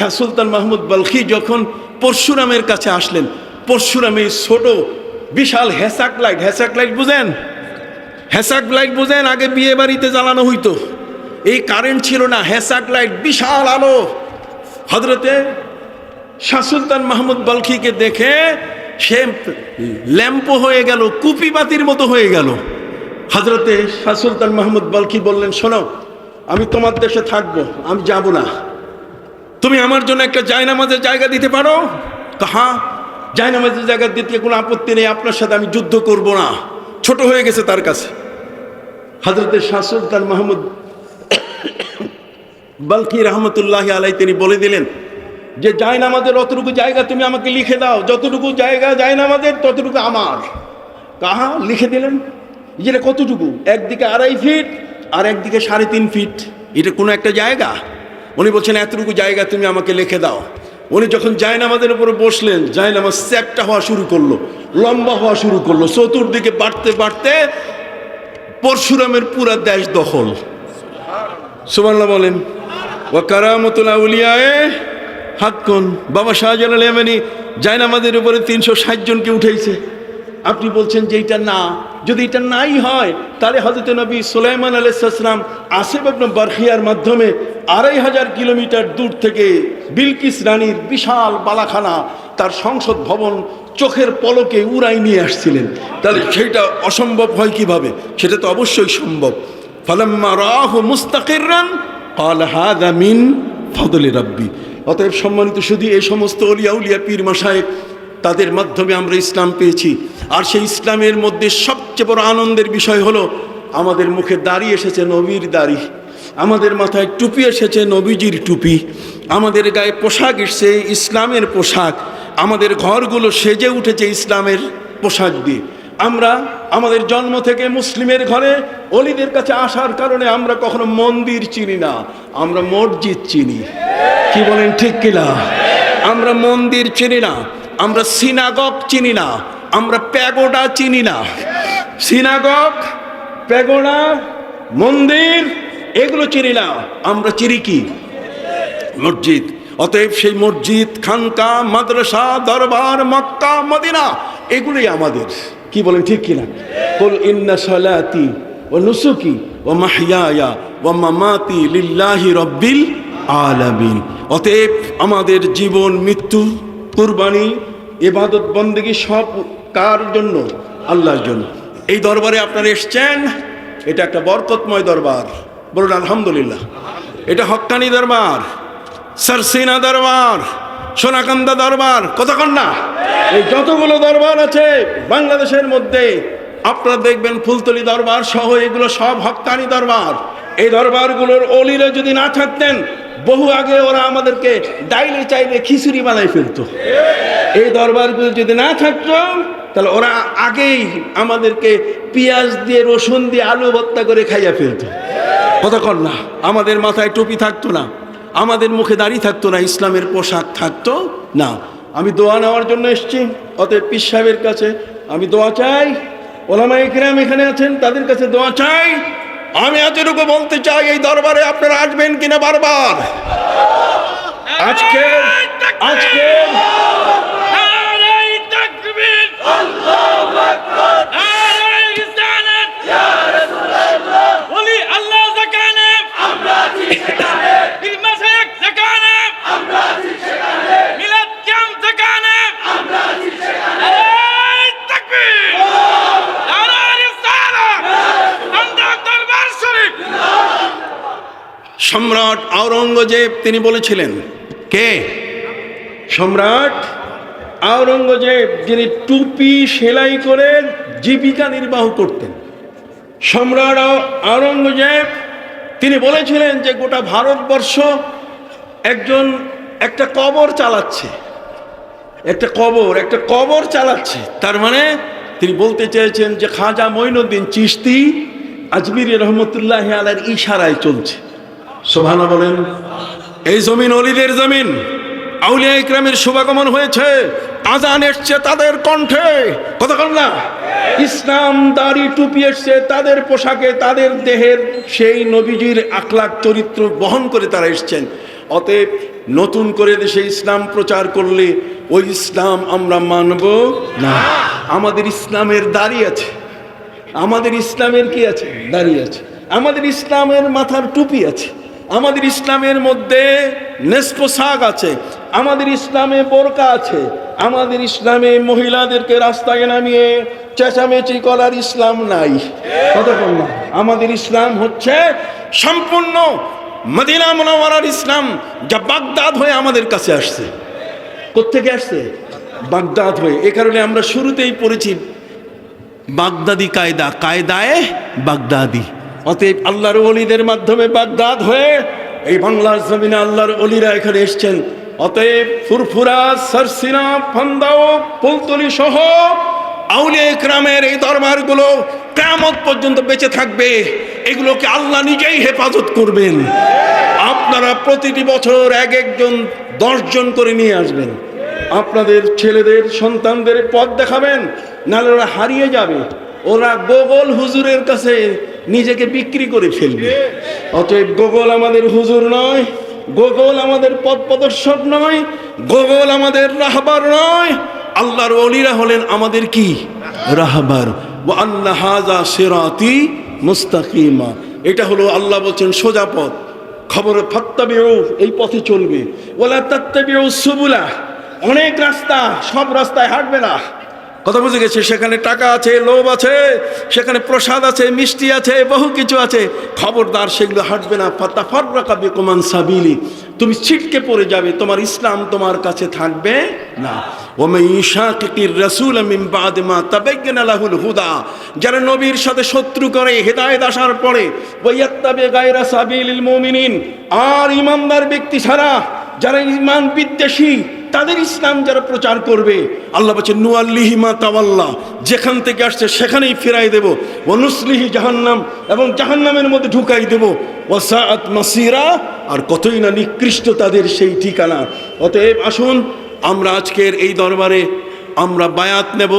শাহ সুলতান মাহমুদ বলখি যখন পরশুরামের কাছে আসলেন, পরশুরামে ছোট বিশাল হেসাক লাইট বুঝেন? হেসাক লাইট বুঝেন? আগে বিয়ে বাড়িতে জ্বালানো হইতো, এই কারেন্ট ছিল না, হেসাক লাইট বিশাল আলো। হযরতে শাহ সুলতান মাহমুদ বলখিকে দেখে সে ল্যাম্পো হয়ে গেল, কুপি বাতির মতো হয়ে গেল। হযরতে শাহ সুলতান মাহমুদ বলখি বললেন, শোনো, আমি তোমার দেশে থাকবো, আমি যাব না, তুমি আমার জন্য একটা জায়নামাজের জায়গা দিতে পারো? হ্যাঁ, জায়নামাজের জায়গা দিতে কোনো আপত্তি নেই, আপনার সাথে আমি যুদ্ধ করব না। ছোট হয়ে গেছে তার কাছে। হযরতে শাহ সুলতান মাহমুদ বলখি রহমতুল্লাহ আলাই তিনি বলে দিলেন যে জায়নামাজের অতটুকু জায়গা তুমি আমাকে লিখে দাও, যতটুকু জায়গা জায়নামাজের ততটুকু আমার। কাহা লিখে দিলেন, যেটা কতটুকু? একদিকে 2.5 ফিট আর একদিকে 3.5 ফিট, এটা কোনো একটা জায়গা? উনি বলছেন এতটুকু জায়গা তুমি আমাকে লিখে দাও। উনি যখন জায়নামাজের উপরে বসলেন, জায়নামাজ চ্যাপ্টা হওয়া শুরু করলো, লম্বা হওয়া শুরু করলো, চতুর্দিকে বাড়তে বাড়তে পরশুরামের পুরা দেশ দখল। সুবহানাল্লাহ বলেন। ওয়া কারামাতুল আউলিয়ায়ে হাক্কুন। বাবা শাহজালাল ইয়ামানি জায়নামাজের উপরে 360 জনকে উঠাইছে। আপনি বলছেন যে এটা না, যদি এটা নাই হয় তাহলে হযরত নবী সুলাইমান আলাইহিস সালাম আসিফ ইবনে বারখিয়ার মাধ্যমে 2500 কিলোমিটার দূর থেকে বিলকিস রানীর বিশাল বালাখানা, তার সংসদ ভবন চোখের পলকে উড়াই নিয়ে আসছিলেন, তাহলে সেটা অসম্ভব হয় কিভাবে? সেটা তো অবশ্যই সম্ভব। ফালাম্মা রাহু মুস্তাকিররান ক্বালা হাযা মিন ফাদলি রাব্বি। অতএব সম্মানিত শুধু এই সমস্ত ওলিয়া উলিয়া পীর মাশায়েখ, তাদের মাধ্যমে আমরা ইসলাম পেয়েছি। আর সেই ইসলামের মধ্যে সবচেয়ে বড় আনন্দের বিষয় হলো আমাদের মুখে দাড়ি এসেছে নবীর দাড়ি, আমাদের মাথায় টুপি এসেছে নবীজির টুপি, আমাদের গায়ে পোশাক এসেছে ইসলামের পোশাক, আমাদের ঘরগুলো সেজে উঠেছে ইসলামের পোশাক দিয়ে। আমরা আমাদের জন্ম থেকে মুসলিমের ঘরে অলিদের কাছে আসার কারণে আমরা কখনো মন্দির চিনি না, আমরা মসজিদ চিনি। কি বলেন ঠিক কিনা? আমরা মন্দির চিনি না, আমরা সিনাগগ চিনি না, আমরা প্যাগোডা চিনি না। সিনাগগ, প্যাগোডা, মন্দির এগুলো চিনি না, আমরা চিনি কি? মসজিদ। অতএব সেই মসজিদ, খানকা, মাদ্রাসা, দরবার, মক্কা, মদিনা এগুলোই আমাদের। কি বলেন ঠিক কিনা? কুল ইন্না সালাতি ওয়া নুসুকি ওয়া মাহইয়ায়া ওয়া মামাতি লিল্লাহি রাব্বিল আলামিন। অতএব আমাদের জীবন, মৃত্যু, কুরবানি, ইবাদত, বন্দেগী সব কার জন্য? আল্লাহর জন্য। এই দরবারে আপনারা এসেছেন, এটা একটা বরকতময় দরবার, বলুন আলহামদুলিল্লাহ। এটা হক্কানি দরবার, সরসিনা দরবার, সোনাকান্দা দরবার, কতক্ষণ না এই যতগুলো দরবার আছে বাংলাদেশের মধ্যে আপনারা দেখবেন ফুলতলি দরবার সহ এগুলো সব হক্কানি দরবার। এই দরবারগুলোর অলিরা যদি না থাকতেন বহু আগে ওরা আমাদেরকে ডাইলে চাইলে খিচুড়ি বানাই ফেলতো। এই দরবারগুলো যদি না থাকতো তাহলে ওরা আগেই আমাদেরকে পেঁয়াজ দিয়ে, রসুন দিয়ে, আলু ভর্তা করে খাইয়া ফেলতো। কতক্ষণ না আমাদের মাথায় টুপি থাকতো না, আমাদের মুখে দাড়ি থাকতো না, ইসলামের পোশাক থাকতো না। আমি দোয়া নেওয়ার জন্য এসেছি, অতএব পীর সাহেবের কাছে আমি দোয়া চাই, ওলামায়ে কিরাম এখানে আছেন তাদের কাছে দোয়া চাই। আমি এতটুকু বলতে চাই, এই দরবারে আপনারা আসবেন কিনা বারবার? আজকে সম্রাট আওরঙ্গজেব তিনি বলেছিলেন, কে? সম্রাট আওরঙ্গজেব, যিনি টুপি সেলাই করে জীবিকা নির্বাহ করতেন। সম্রাট আওরঙ্গজেব তিনি বলেছিলেন যে গোটা ভারতবর্ষ একটা কবর চালাচ্ছে, একটা কবর চালাচ্ছে। তার মানে তিনি বলতে চেয়েছেন যে খাজা মঈনুদ্দিন চিশতি আজমিরি রহমতুল্লাহ আলাইহির ইশারায় চলছে। সুবহানাল্লাহ বলেন। এই জমিন অলিদের জমিন, আউলিয়া ইকরামের শুভাগমন হয়েছে, আজান এসছে তাদের কণ্ঠে, কতক্ষণ না ইসলাম, দাড়ি, টুপি এসছে তাদের পোশাকে, তাদের দেহের সেই নবীজির আখলাক চরিত্র বহন করে তারা এসছেন। অতএব নতুন করে দেশে ইসলাম প্রচার করলে ওই ইসলাম আমরা মানব না। আমাদের ইসলামের দাড়ি আছে, আমাদের ইসলামের কি আছে? দাড়ি আছে। আমাদের ইসলামের মাথার টুপি আছে, আমাদের ইসলামের মধ্যে নেসপোশাক আছে, আমাদের ইসলামে বোরকা আছে, আমাদের ইসলামে মহিলাদেরকে রাস্তায় নামিয়ে চেঁচামেচি করার ইসলাম নাই। কতক্ষণ না? আমাদের ইসলাম হচ্ছে সম্পূর্ণ মদিনা মুনাওয়ারার ইসলাম, যা বাগদাদ হয়ে আমাদের কাছে আসছে। কোত্থেকে আসছে? বাগদাদ হয়ে। এ কারণে আমরা শুরুতেই পড়েছি বাগদাদি কায়দা, কায়দায়ে বাগদাদি। অতএব আল্লাহর ওলিদের মাধ্যমে বাগদাদ হয়ে এই বাংলার জমিনে আল্লাহর ওলিরা এখানে এসছেন। অতএব ফুরফুরা, সরসিনা, ফান্দাও, ফুলতলি সহ আউলিয়া ইকরামের এই দরবারগুলো কিয়ামত পর্যন্ত বেঁচে থাকবে। এগুলোকে আল্লাহ নিজেই হেফাজত করবেন। আপনারা প্রতিটি বছর এক একজন 10 জন করে নিয়ে আসবেন, আপনাদের ছেলেদের সন্তানদের পথ দেখাবেন, নাহলে ওরা হারিয়ে যাবে। ওরা গোগল হুজুরের কাছে নিজেকে বিক্রি করে ফেলবে। অতএব গোগল আমাদের হুজুর নয়, গোগল আমাদের পথ প্রদর্শক নয়, গোগল আমাদের রাহবার নয়। আল্লাহর ওলিরা হলেন আমাদের কি? রাহবার। ওয়া আন্না হাযা সিরাতি মুস্তাকিমা। এটা হলো আল্লাহ বলছেন সোজা পথ। খবর ফাত্তাবিউ, এই পথে চলবে। ওয়ালা তাত্তাবিউ সুবুলা, অনেক রাস্তা, সব রাস্তায় হাঁটবে না। কথা বুঝে গেছে? সেখানে টাকা আছে, লোভ আছে, সেখানে প্রসাদ আছে, মিষ্টি আছে, বহু কিছু আছে। খবরদার সেগুলো হাঁটবে না। ফাতাফাররাকা বিকুম আন সাবিলি, তুমি ছিটকে পড়ে যাবে, তোমার ইসলাম তোমার কাছে থাকবে না। ওয়া মান ইউশাকিকির রাসূল মিন বাদি মা তাবায়্যানা লাহুল হুদা, যারা নবীর সাথে শত্রু করে হেদায়েত আসার পরে, ওয়া ইয়াত্তাবি গায়রা সাবিলিল মুমিনিন, আর ইমানদার ব্যক্তি ছাড়া যারা ইমান বিদ্বেষী তাদের ইসলাম যারা প্রচার করবে, আল্লাহ বলছেন নুআল্লিহি মা তাওয়াল্লা, যেখান থেকে আসছে সেখানেই ফিরাই দেব। ওয়া নুসলিহি জাহান্নাম, এবং জাহান্নামের মধ্যে ঢুকাই দেব। ওয়া সাআত মাসিরা, আর কতই না নিকৃষ্ট তাদের সেই ঠিকানা। অতএব আসুন আমরা আজকের এই দরবারে আমরা বায়াত নেব।